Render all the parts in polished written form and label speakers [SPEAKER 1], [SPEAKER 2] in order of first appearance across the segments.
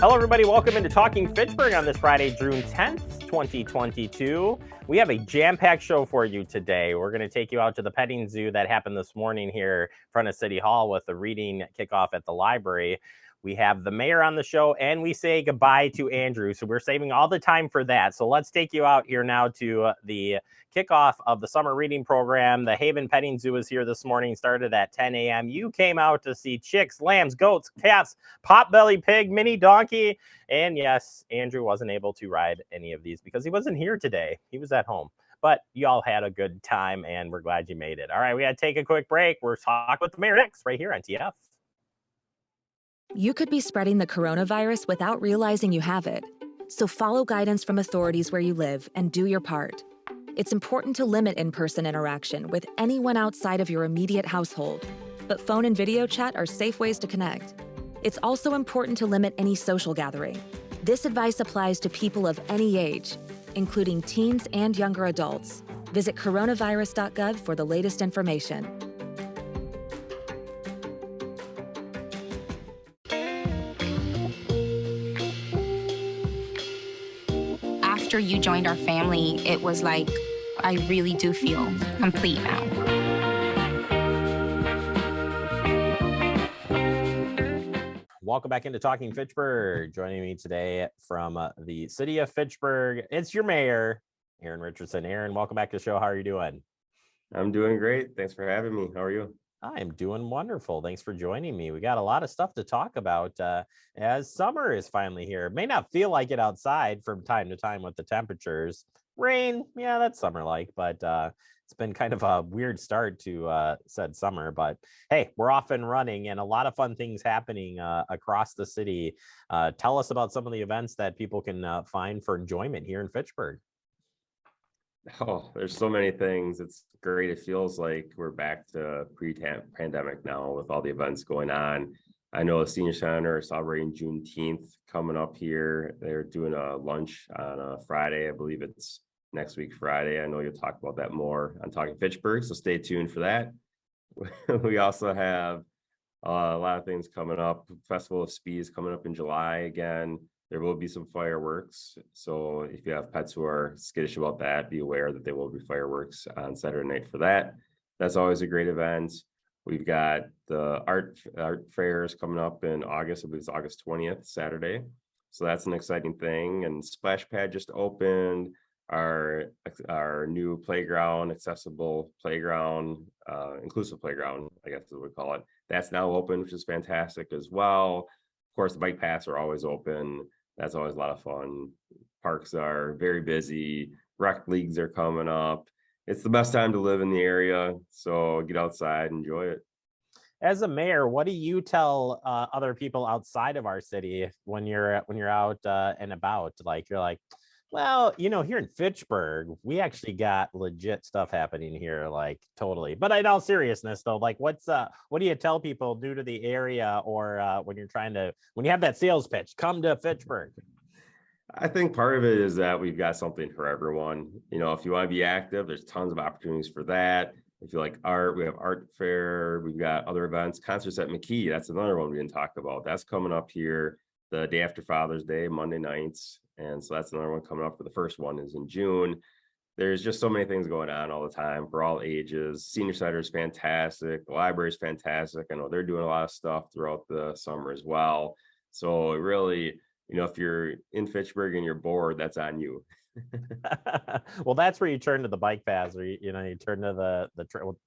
[SPEAKER 1] Hello, everybody. Welcome into Talking Fitchburg on this Friday, June 10th, 2022. We have a jam-packed show for you today. We're going to take you out to the petting zoo that happened this morning here in front of City Hall with the reading kickoff at the library. We have the mayor on the show, and we say goodbye to Andrew. So we're saving all the time for that. So let's take you out here now to the kickoff of the summer reading program. The Haven Petting Zoo is here this morning, started at 10 a.m. You came out to see chicks, lambs, goats, calves, potbelly pig, mini donkey. And yes, Andrew wasn't able to ride any of these because he wasn't here today. He was at home. But y'all had a good time, and we're glad you made it. All right, we got to take a quick break. We're talking with the mayor next, right here on TF.
[SPEAKER 2] You could be spreading the coronavirus without realizing you have it. So follow guidance from authorities where you live and do your part. It's important to limit in-person interaction with anyone outside of your immediate household, but phone and video chat are safe ways to connect. It's also important to limit any social gathering. This advice applies to people of any age, including teens and younger adults. Visit coronavirus.gov for the latest information.
[SPEAKER 3] After you joined our family, it was like, I really do feel complete now.
[SPEAKER 1] Welcome back into Talking Fitchburg. Joining me today from the city of Fitchburg, it's your mayor, Aaron Richardson. Aaron, welcome back to the show. How are you doing?
[SPEAKER 4] I'm doing great. Thanks for having me. How are you?
[SPEAKER 1] I'm doing wonderful. Thanks for joining me. We got a lot of stuff to talk about as summer is finally here. It may not feel like it outside from time to time with the temperatures. Rain, yeah, that's summer-like, but it's been kind of a weird start to said summer. But hey, we're off and running and a lot of fun things happening across the city. Tell us about some of the events that people can find for enjoyment here in Fitchburg.
[SPEAKER 4] Oh, there's so many things. It's great. It feels like we're back to pre-pandemic now with all the events going on. I know the Senior Center is celebrating Juneteenth coming up here. They're doing a lunch on a Friday. I believe it's next week, Friday. I know you'll talk about that more on Talking Fitchburg, so stay tuned for that. We also have a lot of things coming up. Festival of Speed is coming up in July again. There will be some fireworks. So if you have pets who are skittish about that, be aware that there will be fireworks on Saturday night for that. That's always a great event. We've got the art fairs coming up in August. I believe it's August 20th, Saturday. So that's an exciting thing. And Splash Pad just opened. Our new playground, accessible playground, inclusive playground, I guess is what we call it. That's now open, which is fantastic as well. Of course, the bike paths are always open. That's always a lot of fun. Parks are very busy. Rec leagues are coming up. It's the best time to live in the area. So get outside, enjoy it.
[SPEAKER 1] As a mayor, what do you tell other people outside of our city when you're out and about? Like you're like, well, here in Fitchburg, we actually got legit stuff happening here, like totally. But in all seriousness, though, like what do you tell people new to the area or when you have that sales pitch, come to Fitchburg?
[SPEAKER 4] I think part of it is that we've got something for everyone. If you want to be active, there's tons of opportunities for that. If you like art, we have art fair. We've got other events, concerts at McKee. That's another one we didn't talk about. That's coming up here the day after Father's Day, Monday nights. And so that's another one coming up. For the first one is in June. There's just so many things going on all the time for all ages. Senior Center is fantastic. The library is fantastic. I know they're doing a lot of stuff throughout the summer as well. So it really, if you're in Fitchburg and you're bored, that's on you.
[SPEAKER 1] Well, that's where you turn to the bike paths, or you turn to the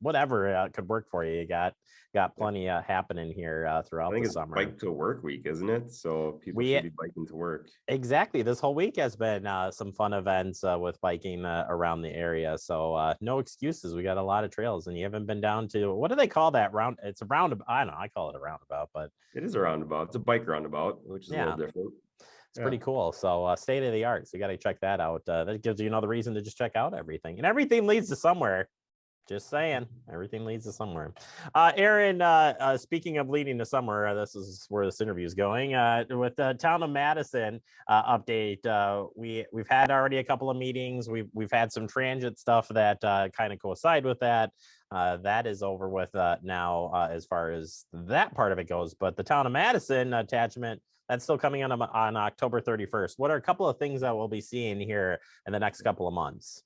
[SPEAKER 1] whatever could work for you. You got plenty happening here throughout the summer.
[SPEAKER 4] Bike to work week, isn't it? So people should be biking to work.
[SPEAKER 1] Exactly. This whole week has been some fun events with biking around the area. So no excuses. We got a lot of trails, and you haven't been down to, what do they call that round? It's a roundabout. I don't know. I call it a roundabout, but
[SPEAKER 4] it is a roundabout. It's a bike roundabout, which is a little different.
[SPEAKER 1] It's pretty cool. So state of the art. So you got to check that out. That gives you another reason to just check out everything. And everything leads to somewhere. Just saying, everything leads to somewhere. Aaron, speaking of leading to somewhere, this is where this interview is going. With the town of Madison update, we've had already a couple of meetings. We've had some transit stuff that kind of coincide with that. That is over with now as far as that part of it goes. But the town of Madison attachment That's still coming on October 31st. What are a couple of things that we'll be seeing here in the next couple of months?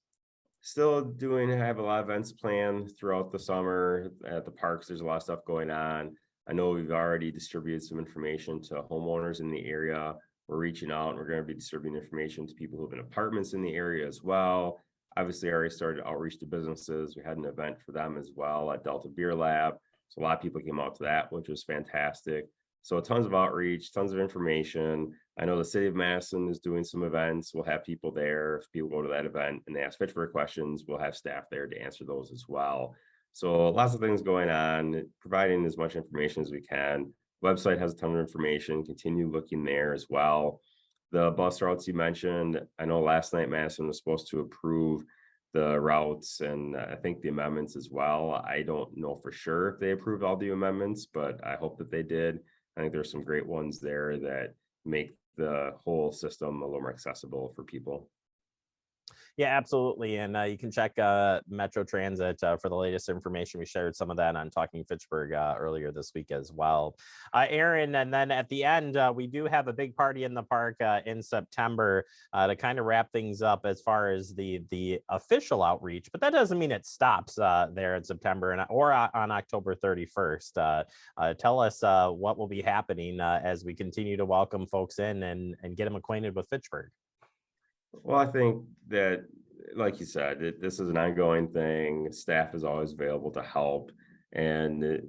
[SPEAKER 4] Still doing, I have a lot of events planned throughout the summer at the parks. There's a lot of stuff going on. I know we've already distributed some information to homeowners in the area. We're reaching out and we're going to be distributing information to people who live in apartments in the area as well. Obviously, I already started outreach to businesses. We had an event for them as well at Delta Beer Lab. So a lot of people came out to that, which was fantastic. So tons of outreach, tons of information. I know the city of Madison is doing some events. We'll have people there. If people go to that event and they ask Fitchburg questions, we'll have staff there to answer those as well. So lots of things going on, providing as much information as we can. Website has a ton of information. Continue looking there as well. The bus routes you mentioned, I know last night Madison was supposed to approve the routes and I think the amendments as well. I don't know for sure if they approved all the amendments, but I hope that they did. I think there's some great ones there that make the whole system a little more accessible for people.
[SPEAKER 1] Yeah, absolutely. And you can check Metro Transit for the latest information. We shared some of that on Talking Fitchburg earlier this week as well. Aaron, and then at the end, we do have a big party in the park in September to kind of wrap things up as far as the official outreach. But that doesn't mean it stops there in September or on October 31st. Tell us what will be happening as we continue to welcome folks in and get them acquainted with Fitchburg.
[SPEAKER 4] Well, I think that, like you said, this is an ongoing thing. Staff is always available to help. And,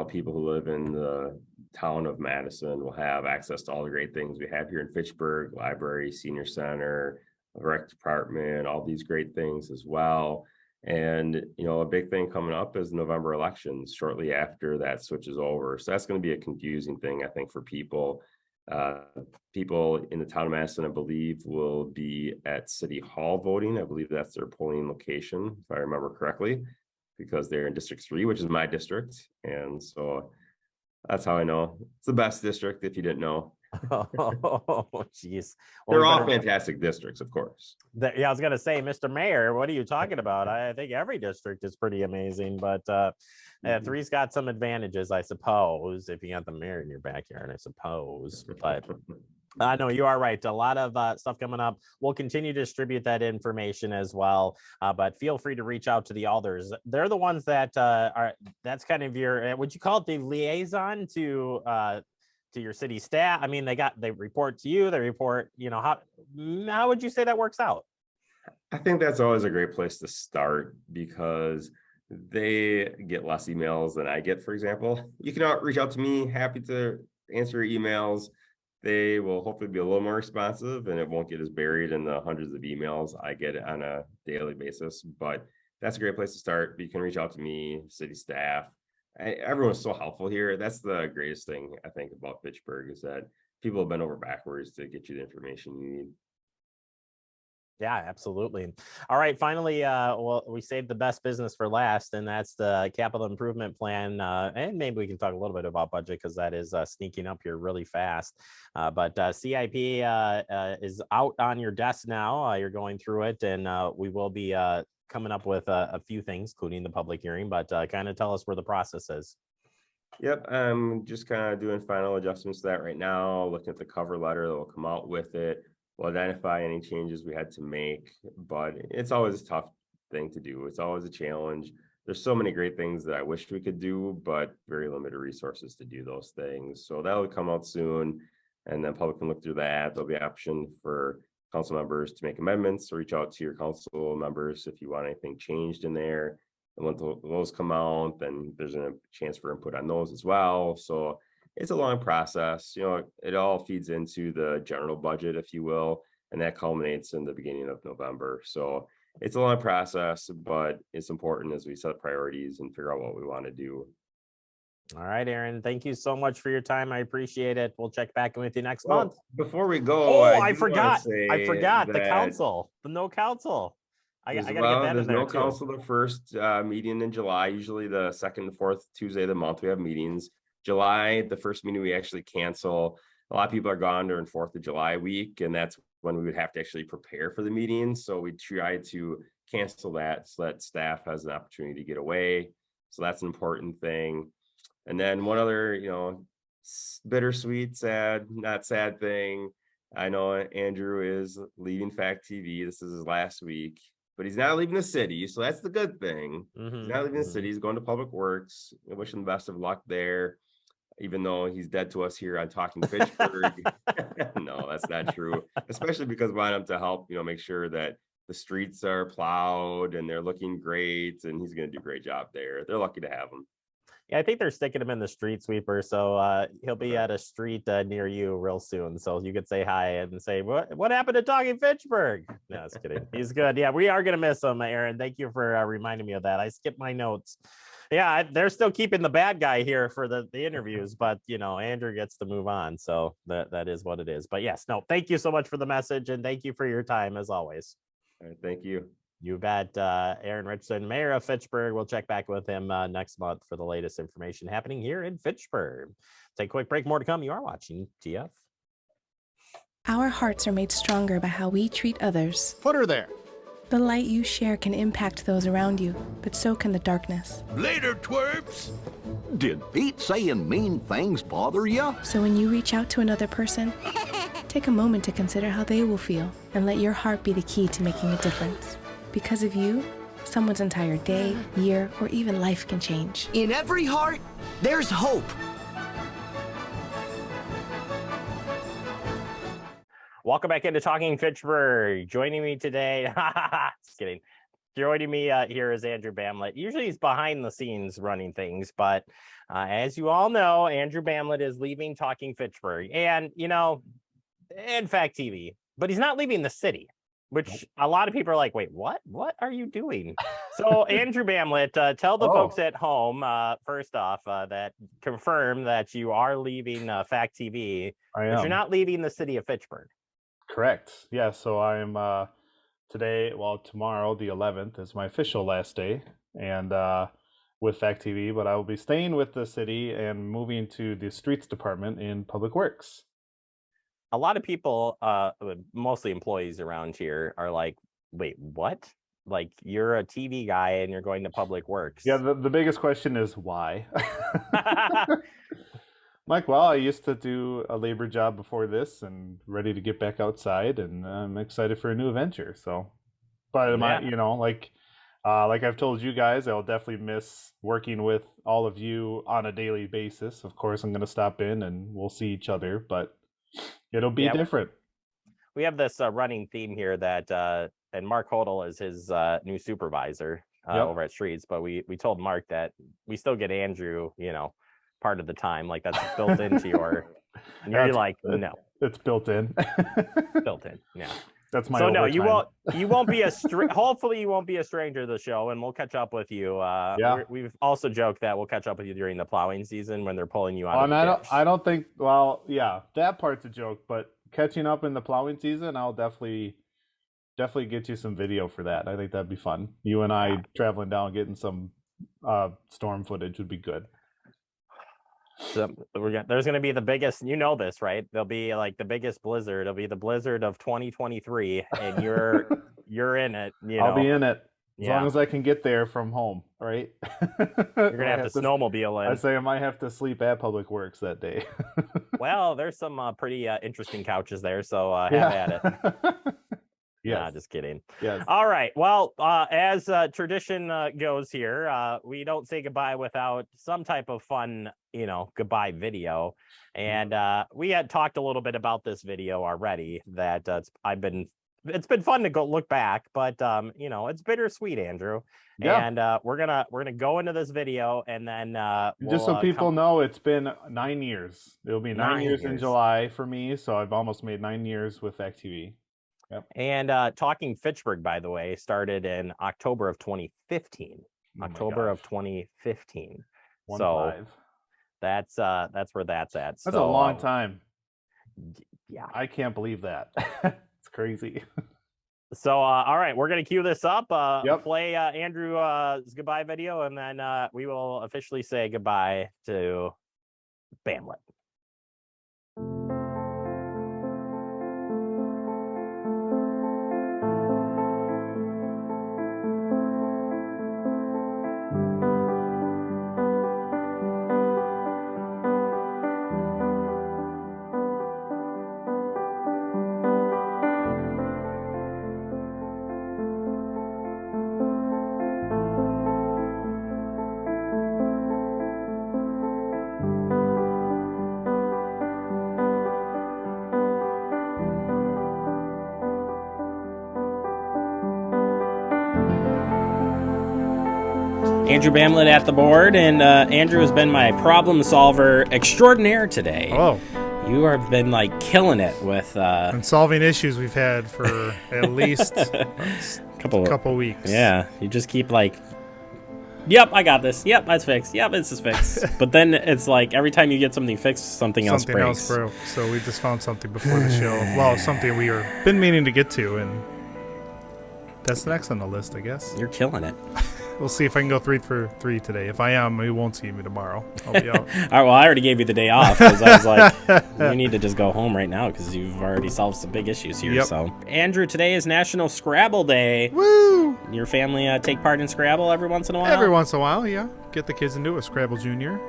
[SPEAKER 4] people who live in the town of Madison will have access to all the great things we have here in Fitchburg, library, senior center, rec department, all these great things as well. And, a big thing coming up is November elections shortly after that switches over. So that's going to be a confusing thing, I think, for people. People in the town of Madison, I believe, will be at City Hall voting. I believe that's their polling location, if I remember correctly, because they're in District 3, which is my district. And so that's how I know. It's the best district, if you didn't know.
[SPEAKER 1] Oh, geez.
[SPEAKER 4] They're all fantastic districts, of course.
[SPEAKER 1] Yeah, I was going to say, Mr. Mayor, what are you talking about? I think every district is pretty amazing, but three's got some advantages, I suppose, if you got the mayor in your backyard, I suppose. But I know you are right. A lot of stuff coming up. We'll continue to distribute that information as well. But feel free to reach out to the alders. They're the ones that that's kind of your, would you call it the liaison to your city staff? I mean, they report to you, they report, how would you say that works out?
[SPEAKER 4] I think that's always a great place to start because they get less emails than I get, for example. You can reach out to me, happy to answer your emails. They will hopefully be a little more responsive and it won't get as buried in the hundreds of emails I get on a daily basis. But that's a great place to start. You can reach out to me, city staff. Everyone's so helpful here. That's the greatest thing I think about Fitchburg is that people have been over backwards to get you the information you need.
[SPEAKER 1] Yeah, absolutely. All right. Finally, we saved the best business for last, and that's the capital improvement plan. And maybe we can talk a little bit about budget because that is sneaking up here really fast. But CIP is out on your desk now. You're going through it, and we will be coming up with a few things, including the public hearing. But kind of tell us where the process is.
[SPEAKER 4] Yep, I'm just kind of doing final adjustments to that right now, looking at the cover letter that will come out with it. We'll identify any changes we had to make, but it's always a tough thing to do. It's always a challenge. There's so many great things that I wish we could do, but very limited resources to do those things. So that'll come out soon, and then public can look through that. There'll be an option for council members to make amendments or reach out to your council members if you want anything changed in there. And once those come out, then there's a chance for input on those as well. So it's a long process. It all feeds into the general budget, if you will, and that culminates in the beginning of November. So it's a long process, but it's important as we set priorities and figure out what we want to do.
[SPEAKER 1] All right, Aaron, thank you so much for your time. I appreciate it. We'll check back in with you next month.
[SPEAKER 4] Before we go,
[SPEAKER 1] I forgot the council, the no council. I got to get that in there
[SPEAKER 4] no
[SPEAKER 1] too.
[SPEAKER 4] council the first meeting in July. Usually the second and fourth Tuesday of the month we have meetings. July, the first meeting we actually cancel. A lot of people are gone during 4th of July week, and that's when we would have to actually prepare for the meeting. So we try to cancel that so that staff has an opportunity to get away. So that's an important thing. And then one other, bittersweet, sad, not sad thing. I know Andrew is leaving Fact TV. This is his last week, but he's not leaving the city, so that's the good thing. He's not leaving the city. He's going to Public Works. I wish him the best of luck there, even though he's dead to us here on Talking Fitchburg. No, that's not true. Especially because we want him to help, make sure that the streets are plowed and they're looking great, and he's going to do a great job there. They're lucky to have him.
[SPEAKER 1] Yeah, I think they're sticking him in the street sweeper, so he'll be at a street near you real soon. So you could say hi and say, "What happened to Talking Fitchburg?" No, just kidding. He's good. Yeah, we are gonna miss him, Aaron. Thank you for reminding me of that. I skipped my notes. Yeah, they're still keeping the bad guy here for the interviews, but Andrew gets to move on, so that is what it is. But yes, no, thank you so much for the message, and thank you for your time as always.
[SPEAKER 4] All right, thank you.
[SPEAKER 1] You bet. Aaron Richardson, mayor of Fitchburg. We'll check back with him next month for the latest information happening here in Fitchburg. Take a quick break. More to come. You are watching TF.
[SPEAKER 5] Our hearts are made stronger by how we treat others.
[SPEAKER 6] Put her there.
[SPEAKER 5] The light you share can impact those around you, but so can the darkness.
[SPEAKER 6] Later, twerps. Did Pete saying mean things bother you?
[SPEAKER 5] So when you reach out to another person, take a moment to consider how they will feel and let your heart be the key to making a difference. Because of you, someone's entire day, year, or even life can change.
[SPEAKER 7] In every heart, there's hope.
[SPEAKER 1] Welcome back into Talking Fitchburg. Joining me today, just kidding. Joining me here is Andrew Bamlett. Usually he's behind the scenes running things, but as you all know, Andrew Bamlett is leaving Talking Fitchburg and, in Fact TV, but he's not leaving the city, which a lot of people are like, wait, what? What are you doing? So Andrew Bamlett, tell the folks at home, first off, that confirm that you are leaving Fact TV, but you're not leaving the city of Fitchburg.
[SPEAKER 8] Correct. Yeah, so I am tomorrow, the 11th, is my official last day and with Fact TV, but I will be staying with the city and moving to the streets department in Public Works.
[SPEAKER 1] A lot of people, mostly employees around here, are like, wait, what? Like, you're a TV guy and you're going to Public Works.
[SPEAKER 8] Yeah, the biggest question is why? Like, well, I used to do a labor job before this and ready to get back outside, and I'm excited for a new adventure. So, but like I've told you guys, I'll definitely miss working with all of you on a daily basis. Of course, I'm going to stop in and we'll see each other, but it'll be different.
[SPEAKER 1] We have this running theme here that, and Mark Hodel is his new supervisor over at Streets, but we told Mark that we still get Andrew, part of the time, like that's built into your, and you're like, no,
[SPEAKER 8] it's built in.
[SPEAKER 1] Built in. Yeah,
[SPEAKER 8] that's my.
[SPEAKER 1] So no, you won't be hopefully you won't be a stranger to the show, and we'll catch up with you. We've also joked that we'll catch up with you during the plowing season when they're pulling you out.
[SPEAKER 8] I don't think. Well, yeah, that part's a joke, but catching up in the plowing season, I'll definitely get you some video for that. I think that'd be fun. You and I traveling down, getting some storm footage would be good.
[SPEAKER 1] So there's going to be the biggest, this, right? There'll be like the biggest blizzard. It'll be the blizzard of 2023, and you're in it.
[SPEAKER 8] I'll be in it as long as I can get there from home, right?
[SPEAKER 1] You're gonna have to snowmobile in.
[SPEAKER 8] I say I might have to sleep at Public Works that day.
[SPEAKER 1] Well, there's some pretty interesting couches there, so have at it.
[SPEAKER 8] Yes.
[SPEAKER 1] Nah, just kidding.
[SPEAKER 8] Yes.
[SPEAKER 1] All right. Well, as tradition goes here, we don't say goodbye without some type of fun, goodbye video. And we had talked a little bit about this video already. That it's been fun to go look back, but it's bittersweet, Andrew.
[SPEAKER 8] Yeah.
[SPEAKER 1] And we're gonna go into this video, and then
[SPEAKER 8] just so people know, it's been 9 years. It'll be 9 years in July for me, so I've almost made 9 years with Fact TV. Yep.
[SPEAKER 1] And Talking Fitchburg, by the way, started in October of 2015. October of 2015. So that's where that's at.
[SPEAKER 8] That's a long time.
[SPEAKER 1] Yeah,
[SPEAKER 8] I can't believe that. It's crazy.
[SPEAKER 1] So all right, we're gonna cue this up. Play Andrew's goodbye video, and then we will officially say goodbye to Bamlett. Andrew Bamlett at the board, and Andrew has been my problem solver extraordinaire today.
[SPEAKER 9] Oh.
[SPEAKER 1] You have been like killing it with
[SPEAKER 9] and solving issues we've had for at least a couple weeks.
[SPEAKER 1] Yeah, you just keep like, yep, I got this. Yep, that's fixed. Yep, this is fixed. But then it's like every time you get something fixed, something else breaks.
[SPEAKER 9] Broke. So we just found something before the show. Well, something we were been meaning to get to, and that's next on the list, I guess.
[SPEAKER 1] You're killing it.
[SPEAKER 9] We'll see if I can go 3 for 3 today. If I am, you won't see me tomorrow. I'll be out.
[SPEAKER 1] All right, well, I already gave you the day off because I was like, you need to just go home right now because you've already solved some big issues here.
[SPEAKER 9] Yep.
[SPEAKER 1] So, Andrew, today is National Scrabble Day.
[SPEAKER 9] Woo!
[SPEAKER 1] Your family take part in Scrabble every once in a while?
[SPEAKER 9] Every once in a while, yeah. Get the kids into a Scrabble Junior.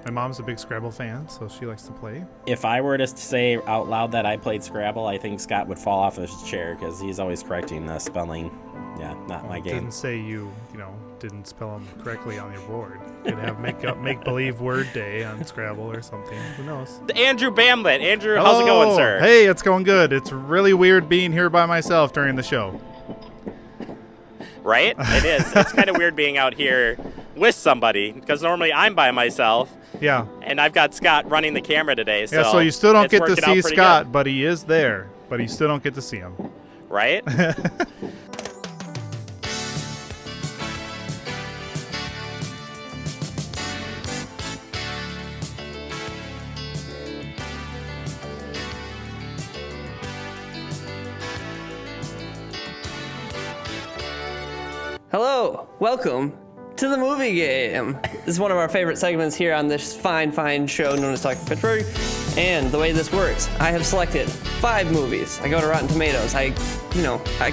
[SPEAKER 9] My mom's a big Scrabble fan, so she likes to play.
[SPEAKER 1] If I were to say out loud that I played Scrabble, I think Scott would fall off his chair because he's always correcting the spelling. Yeah, not my game.
[SPEAKER 9] Didn't say you didn't spell them correctly on your board. You could have make believe word day on Scrabble or something. Who knows?
[SPEAKER 1] Andrew Bamlett. Andrew, how's it going, sir?
[SPEAKER 9] Hey, it's going good. It's really weird being here by myself during the show.
[SPEAKER 1] Right? It is. It's kind of weird being out here with somebody because normally I'm by myself.
[SPEAKER 9] Yeah.
[SPEAKER 1] And I've got Scott running the camera today. So
[SPEAKER 9] yeah, so you still don't get to see Scott,
[SPEAKER 1] good.
[SPEAKER 9] But he is there. But you still don't get to see him.
[SPEAKER 1] Right?
[SPEAKER 10] Hello, welcome to the movie game. This is one of our favorite segments here on this fine show known as Talking Fitchburg. And the way this works, I have selected 5 movies. I go to Rotten Tomatoes. I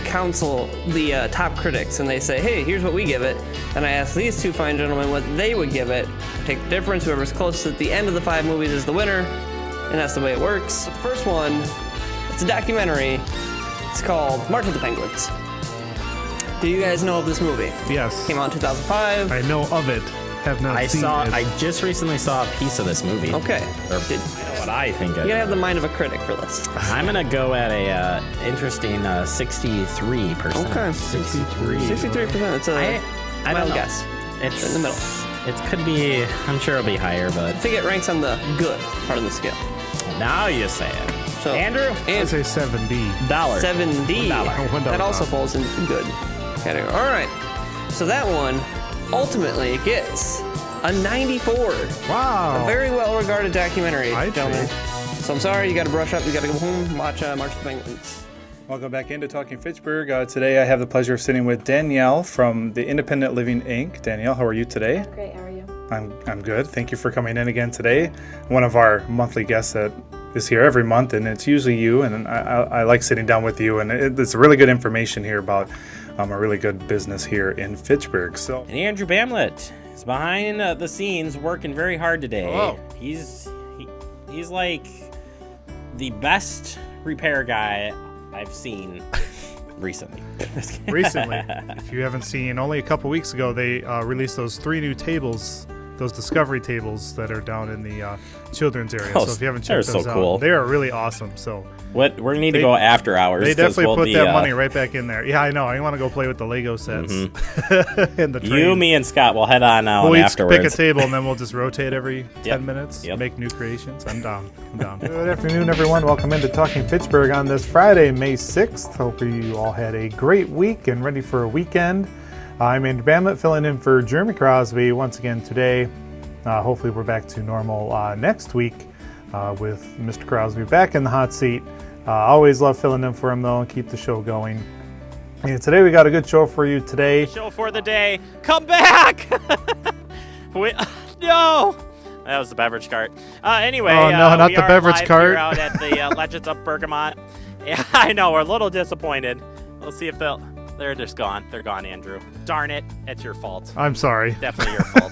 [SPEAKER 10] counsel the top critics, and they say, hey, here's what we give it. And I ask these 2 fine gentlemen what they would give it. Take the difference. Whoever's closest at the end of the 5 movies is the winner. And that's the way it works. The first one, it's a documentary. It's called March of the Penguins. Do you guys know of this movie?
[SPEAKER 9] Yes.
[SPEAKER 10] Came out in 2005.
[SPEAKER 9] I know of it. Have not seen it.
[SPEAKER 1] I just recently saw a piece of this movie.
[SPEAKER 10] Okay.
[SPEAKER 1] I know what I think of it.
[SPEAKER 10] You gotta have the mind of a critic for this.
[SPEAKER 1] I'm gonna go at a interesting 63%.
[SPEAKER 10] Okay.
[SPEAKER 1] 63.
[SPEAKER 10] 63%. It's a
[SPEAKER 1] I don't know.
[SPEAKER 10] guess.
[SPEAKER 1] It's
[SPEAKER 10] in the middle.
[SPEAKER 1] It could be. I'm sure it'll be higher, but
[SPEAKER 10] I think it ranks on the good part of the scale.
[SPEAKER 1] now you say it.
[SPEAKER 10] So
[SPEAKER 1] Andrew,
[SPEAKER 9] I'd say $7.
[SPEAKER 10] $7.
[SPEAKER 1] $1.
[SPEAKER 10] That also falls into the good category. All right. So that one ultimately gets a 94.
[SPEAKER 9] Wow.
[SPEAKER 10] A very well-regarded documentary,
[SPEAKER 9] I'd
[SPEAKER 10] gentlemen.
[SPEAKER 9] say.
[SPEAKER 10] So I'm sorry, you got to brush up. You got to go home and watch March of the Penguins.
[SPEAKER 9] Welcome back into Talking Fitchburg. Today I have the pleasure of sitting with Danielle from the Independent Living Inc. Danielle, how are you today?
[SPEAKER 11] Great, how are you?
[SPEAKER 9] I'm good. Thank you for coming in again today. One of our monthly guests that is here every month, and it's usually you, and I like sitting down with you, and it's really good information here about a really good business here in Fitchburg. So,
[SPEAKER 1] and Andrew Bamlett is behind the scenes working very hard today.
[SPEAKER 9] Oh.
[SPEAKER 1] He's like the best repair guy I've seen recently.
[SPEAKER 9] Recently, if you haven't seen, only a couple weeks ago they released those 3 new tables, those discovery tables that are down in the children's area.
[SPEAKER 1] Oh,
[SPEAKER 9] so if you haven't checked
[SPEAKER 1] they're
[SPEAKER 9] those
[SPEAKER 1] so
[SPEAKER 9] out,
[SPEAKER 1] cool.
[SPEAKER 9] they are really awesome. So
[SPEAKER 1] we're gonna need to go after hours.
[SPEAKER 9] They definitely put that money right back in there. Yeah, I know. I want to go play with the Lego sets and the train.
[SPEAKER 1] You, me, and Scott will head on out
[SPEAKER 9] we'll
[SPEAKER 1] afterwards.
[SPEAKER 9] Pick a table and then we'll just rotate every 10 minutes. Make new creations. I'm down. Good afternoon, everyone. Welcome into Talking Fitchburg on this Friday, May 6th. Hope you all had a great week and ready for a weekend. I'm Andrew Bamlett filling in for Jeremy Crosby once again today. Hopefully we're back to normal next week with Mr. Crosby back in the hot seat. Always love filling in for him, though, and keep the show going. And today we got a good show for you today.
[SPEAKER 1] Show for the day. Come back! No! That was the beverage cart. Anyway,
[SPEAKER 9] oh, no, not
[SPEAKER 1] we
[SPEAKER 9] the
[SPEAKER 1] are
[SPEAKER 9] beverage
[SPEAKER 1] live
[SPEAKER 9] cart.
[SPEAKER 1] Here out at the Legends of Bergamot. Yeah, I know, we're a little disappointed. We'll see if they're just gone. They're gone, Andrew. Darn it. It's your fault.
[SPEAKER 9] I'm sorry.
[SPEAKER 1] Definitely your fault.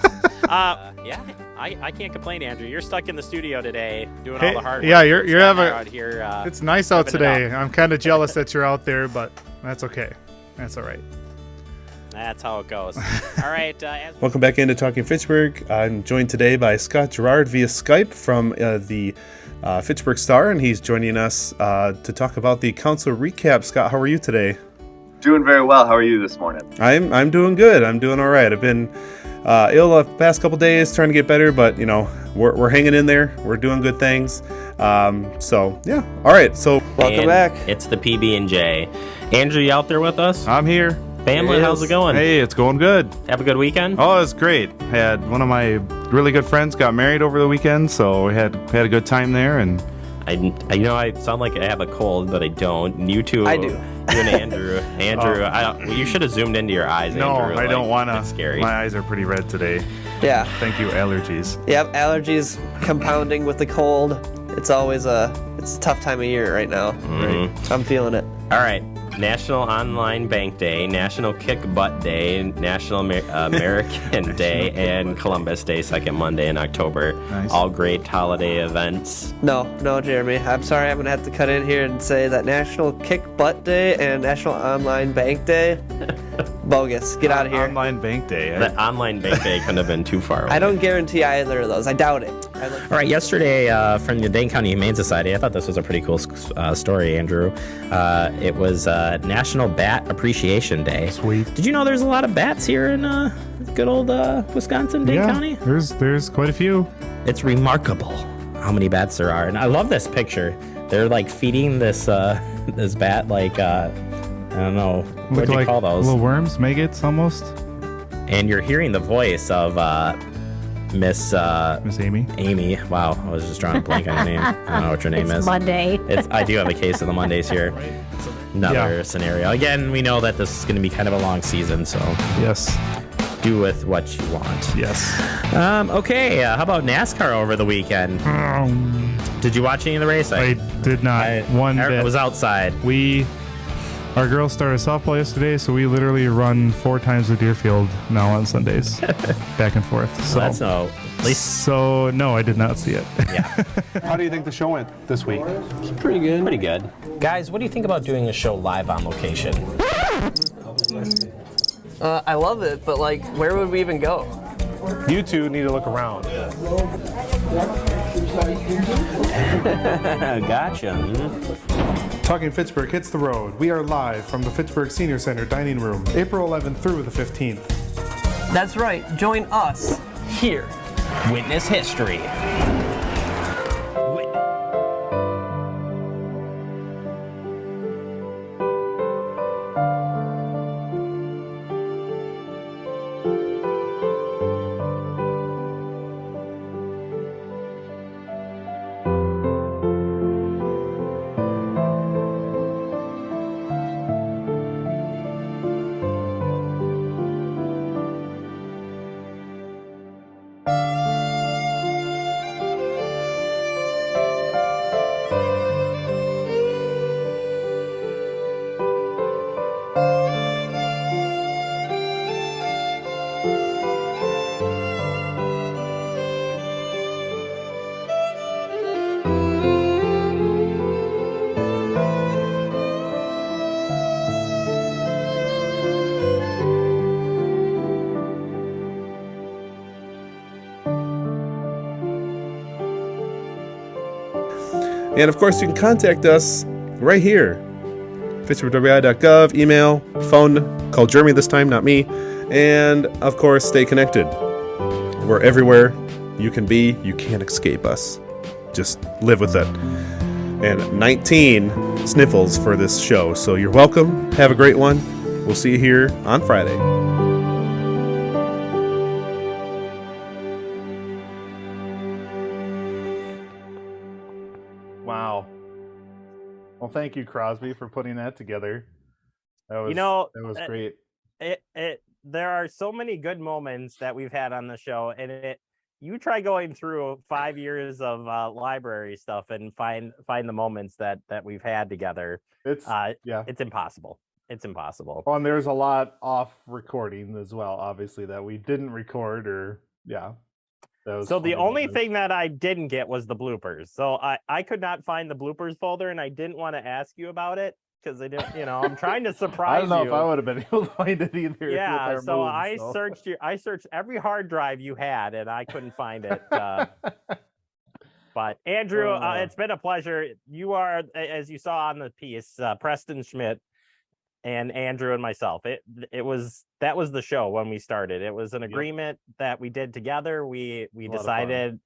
[SPEAKER 1] Yeah, I can't complain, Andrew. You're stuck in the studio today doing all the hard work.
[SPEAKER 9] Yeah, you're having
[SPEAKER 1] out here.
[SPEAKER 9] It's nice out today. I'm kind of jealous that you're out there, but that's okay. That's all right.
[SPEAKER 1] That's how it goes. All right.
[SPEAKER 12] Welcome back into Talking Fitchburg. I'm joined today by Scott Gerard via Skype from the Fitchburg Star, and he's joining us to talk about the council recap. Scott, how are you today?
[SPEAKER 11] Doing very well. How are you this morning?
[SPEAKER 12] I'm doing good. I'm doing all right. I've been ill the past couple days, trying to get better, but we're hanging in there. We're doing good things. So yeah. All right. So
[SPEAKER 10] welcome back.
[SPEAKER 1] It's the PB&J. Andrew, you out there with us?
[SPEAKER 13] I'm here.
[SPEAKER 1] Family, how's it going?
[SPEAKER 13] Hey, it's going good.
[SPEAKER 1] Have a good weekend?
[SPEAKER 13] Oh, it's great. Had one of my really good friends got married over the weekend, so we had a good time there. And
[SPEAKER 1] I sound like I have a cold, but I don't. And you two,
[SPEAKER 10] I do.
[SPEAKER 1] You and Andrew. You should have zoomed into your eyes.
[SPEAKER 13] No,
[SPEAKER 1] Andrew.
[SPEAKER 13] I don't want to.
[SPEAKER 1] It's scary.
[SPEAKER 13] My eyes are pretty red today.
[SPEAKER 10] Yeah.
[SPEAKER 13] Thank you, allergies.
[SPEAKER 10] Yep, allergies compounding with the cold. It's always it's a tough time of year right now.
[SPEAKER 1] Mm-hmm.
[SPEAKER 10] Right? I'm feeling it.
[SPEAKER 1] All right. National Online Bank Day, National Kick Butt Day, National American Day, and Columbus Day, second Monday in October.
[SPEAKER 13] Nice.
[SPEAKER 1] All great holiday events.
[SPEAKER 10] No, Jeremy. I'm sorry. I'm going to have to cut in here and say that National Kick Butt Day and National Online Bank Day, bogus. Get out of here.
[SPEAKER 13] Online Bank Day.
[SPEAKER 1] That Online Bank Day couldn't have been too far away.
[SPEAKER 10] I don't guarantee either of those. I doubt it.
[SPEAKER 1] All right, yesterday from the Dane County Humane Society, I thought this was a pretty cool story, Andrew. It was National Bat Appreciation Day.
[SPEAKER 9] Sweet.
[SPEAKER 1] Did you know there's a lot of bats here in good old Wisconsin, Dane County?
[SPEAKER 9] There's quite a few.
[SPEAKER 1] It's remarkable how many bats there are, and I love this picture. They're like feeding this this bat like I don't know what do you call those?
[SPEAKER 9] Little worms, maggots, almost.
[SPEAKER 1] And you're hearing the voice of Miss
[SPEAKER 9] Amy.
[SPEAKER 1] Amy. Wow, I was just drawing a blank on her name. I don't know what your name is.
[SPEAKER 14] Monday.
[SPEAKER 1] I do have a case of the Mondays here. Another scenario. Again, we know that this is going to be kind of a long season, so
[SPEAKER 9] yes,
[SPEAKER 1] do with what you want.
[SPEAKER 9] Yes.
[SPEAKER 1] Okay. How about NASCAR over the weekend? Did you watch any of the race?
[SPEAKER 9] I did not. One bit.
[SPEAKER 1] I was outside.
[SPEAKER 9] Our girls started softball yesterday, so we literally run 4 times the Deerfield now on Sundays, back and forth. So
[SPEAKER 1] that's no. At least.
[SPEAKER 9] So no, I did not see it.
[SPEAKER 1] Yeah.
[SPEAKER 12] How do you think the show went this week?
[SPEAKER 10] It's pretty good.
[SPEAKER 1] Pretty good. Guys, what do you think about doing a show live on location?
[SPEAKER 10] I love it, but where would we even go?
[SPEAKER 12] You two need to look around.
[SPEAKER 1] Gotcha.
[SPEAKER 9] Talking Fitchburg hits the road. We are live from the Fitchburg Senior Center dining room, April 11th through the 15th.
[SPEAKER 10] That's right. Join us here.
[SPEAKER 1] Witness history.
[SPEAKER 12] And of course, you can contact us right here. FitchburgWI.gov, email, phone, call Jeremy this time, not me. And of course, stay connected. We're everywhere you can be. You can't escape us. Just live with it. And 19 sniffles for this show. So you're welcome. Have a great one. We'll see you here on Friday.
[SPEAKER 8] Wow. Well, thank you, Crosby, for putting that together. That was, that was great.
[SPEAKER 1] There are so many good moments that we've had on the show, and you try going through 5 years of library stuff and find the moments that we've had together. It's impossible. It's impossible.
[SPEAKER 8] Well, and there's a lot off recording as well, obviously, that we didn't record or
[SPEAKER 1] So the only thing that I didn't get was the bloopers. So I could not find the bloopers folder, and I didn't want to ask you about it because I didn't, I'm trying to surprise you.
[SPEAKER 8] I don't know if I would have been able to find it either.
[SPEAKER 1] Yeah, so I searched every hard drive you had, and I couldn't find it. But Andrew, it's been a pleasure. You are, as you saw on the piece, Preston Schmidt. and Andrew and myself. That was the show when we started. It was an agreement that we did together. We decided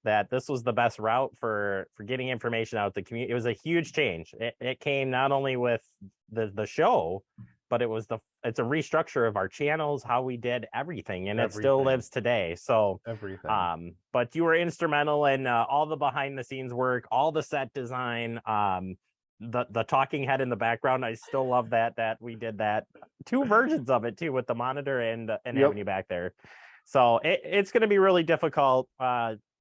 [SPEAKER 1] that this was the best route for getting information out to the community. It was a huge change. It came not only with the show, but it's a restructure of our channels, how we did everything, and it still lives today. So
[SPEAKER 8] everything.
[SPEAKER 1] But you were instrumental in all the behind the scenes work, all the set design, the talking head in the background. I still love that we did that. 2 versions of it too, with the monitor and having you back there. So it's going to be really difficult.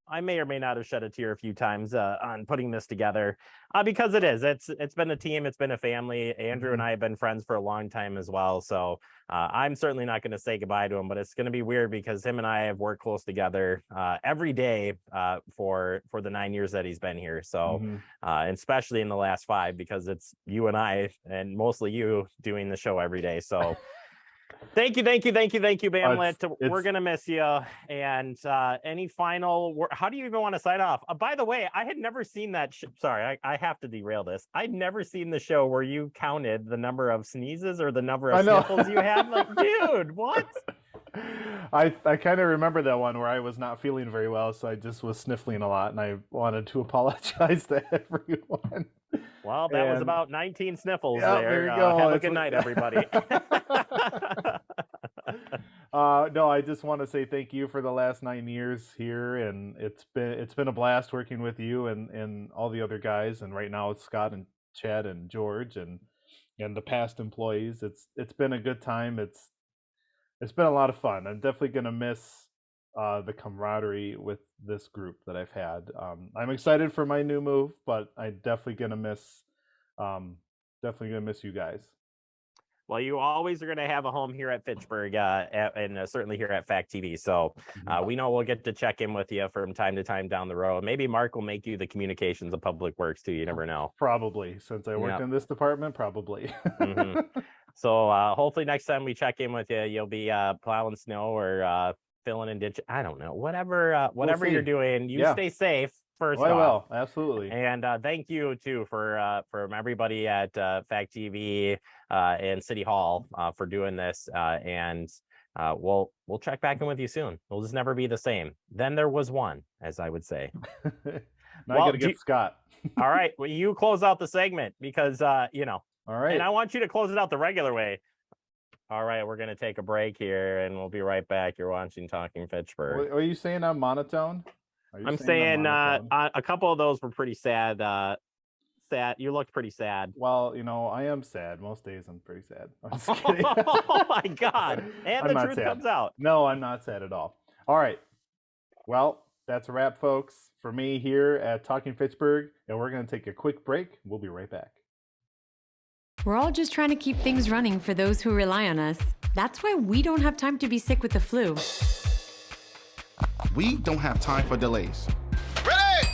[SPEAKER 1] I may or may not have shed a tear a few times on putting this together because it's been a team, it's been a family. Andrew and I have been friends for a long time as well. So I'm certainly not going to say goodbye to him, but it's going to be weird because him and I have worked close together every day for the 9 years that he's been here. So and especially in the last 5, because it's you and I, and mostly you, doing the show every day. So thank you, Bamlet. We're gonna miss you. And any final? How do you even want to sign off? By the way, I had never seen that. Sorry, I have to derail this. I'd never seen the show where you counted the number of sneezes or the number of sniffles you had. Like, dude, what?
[SPEAKER 8] I kind of remember that one where I was not feeling very well, so I just was sniffling a lot, and I wanted to apologize to everyone.
[SPEAKER 1] Well, that was about 19 sniffles
[SPEAKER 8] there. You go.
[SPEAKER 1] Have a good night, everybody.
[SPEAKER 8] No, I just want to say thank you for the last 9 years here, and it's been a blast working with you and all the other guys, and right now it's Scott and Chad and George and the past employees. It's been a good time. It's been a lot of fun. I'm definitely gonna miss the camaraderie with this group that I've had. I'm excited for my new move, but I'm definitely gonna miss you guys.
[SPEAKER 1] Well, you always are going to have a home here at Fitchburg and certainly here at Fact TV. So we know we'll get to check in with you from time to time down the road. Maybe Mark will make you the communications of Public Works too. You never know.
[SPEAKER 8] Probably, since I worked in this department, probably.
[SPEAKER 1] So hopefully next time we check in with you, you'll be plowing snow or filling in ditch. I don't know. Whatever you're doing, you stay safe. First off.
[SPEAKER 8] I will, absolutely.
[SPEAKER 1] And thank you too from everybody at Fact TV and City Hall for doing this. And we'll check back in with you soon. We'll just never be the same. Then there was one, as I would say.
[SPEAKER 8] Now I gotta get Scott.
[SPEAKER 1] All right, well, you close out the segment because you know.
[SPEAKER 8] All right.
[SPEAKER 1] And I want you to close it out the regular way. All right, we're gonna take a break here, and we'll be right back. You're watching Talking Fitchburg.
[SPEAKER 8] Are you saying I'm monotone?
[SPEAKER 1] I'm saying a couple of those were pretty sad. Sad. You looked pretty sad.
[SPEAKER 8] Well, I am sad. Most days I'm pretty sad. I'm just kidding.
[SPEAKER 1] Oh my God. And the truth comes out.
[SPEAKER 8] No, I'm not sad at all. All right. Well, that's a wrap, folks, for me here at Talking Fitchburg. And we're going to take a quick break. We'll be right back.
[SPEAKER 14] We're all just trying to keep things running for those who rely on us. That's why we don't have time to be sick with the flu.
[SPEAKER 15] We don't have time for delays.
[SPEAKER 16] Ready!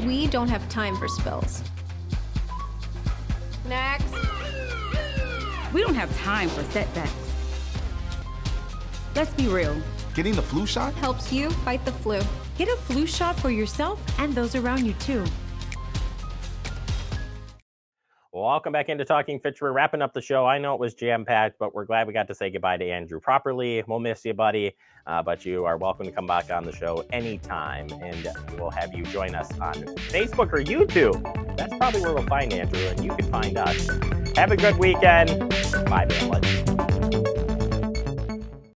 [SPEAKER 16] We don't have time for spills.
[SPEAKER 17] Next.
[SPEAKER 18] We don't have time for setbacks. Let's be real.
[SPEAKER 15] Getting the flu shot
[SPEAKER 16] helps you fight the flu.
[SPEAKER 14] Get a flu shot for yourself and those around you too.
[SPEAKER 1] Welcome back into Talking Fitchburg. We're wrapping up the show. I know it was jam-packed, but we're glad we got to say goodbye to Andrew properly. We'll miss you, buddy, but you are welcome to come back on the show anytime, and we'll have you join us on Facebook or YouTube. That's probably where we'll find Andrew, and you can find us. Have a good weekend. Bye, Bamlet.